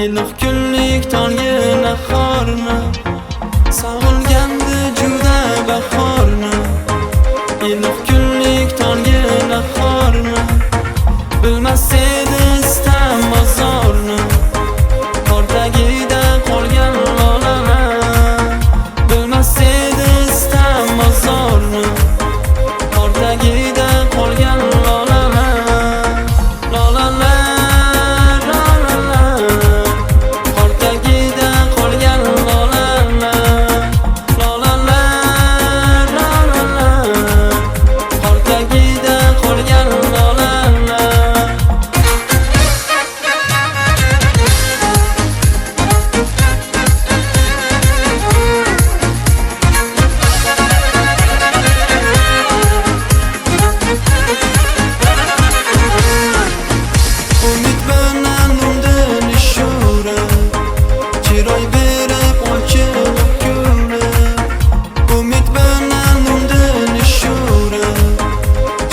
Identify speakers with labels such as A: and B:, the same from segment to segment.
A: iliq kunlik tonggi nahorni, sog'ilgandi juda bahorni. Iliq kunlik tonggi nahorni, bilmas edi istam bozorni. Qor tagida qolgan lolalar, bilmas edi istam bozorni. Qor tagida qolgan lolalar, lolalar, lolalar. Qor tagida qolgan lolalar, lolalar, lolalar. Qor tagida qolgan lolalar. Umid bilan undan ishora, chiroy berib ochilib ko'rib. Umid bilan undan ishora,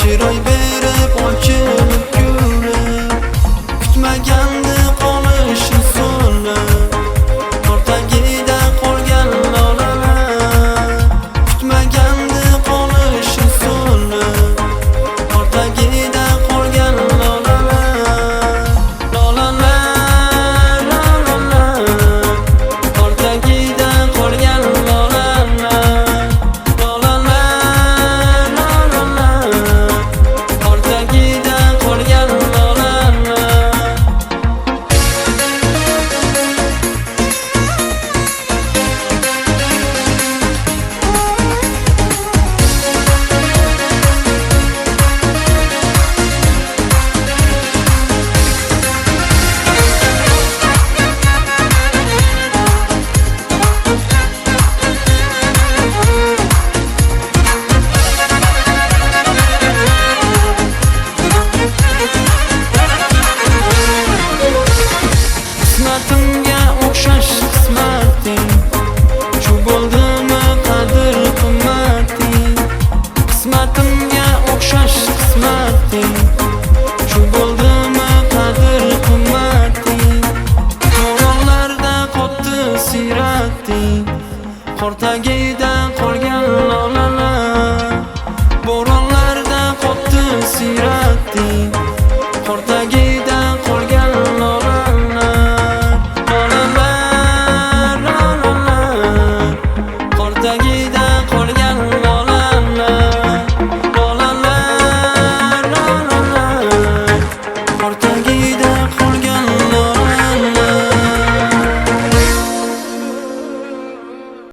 A: chiroy berib ochilib ko'rib. Kutmaganda qolishi so'nib, qor tagida qolgan lolalar. Kutmaganda qolishi so'nib, qor tagida qolgan lolalar, lolalar, lolalar. Qor tagida qolgan lolalar, lolalar, lolalar. Qor tagida qolgan lolalar. Qismatimga o'xshash qismating, shu bo'ldimi qadr qimmating. Qismatimga o'xshash qismating, shu bo'ldimi qadr qimmating. To'g'onlarda qotdi siyrating, qor tagida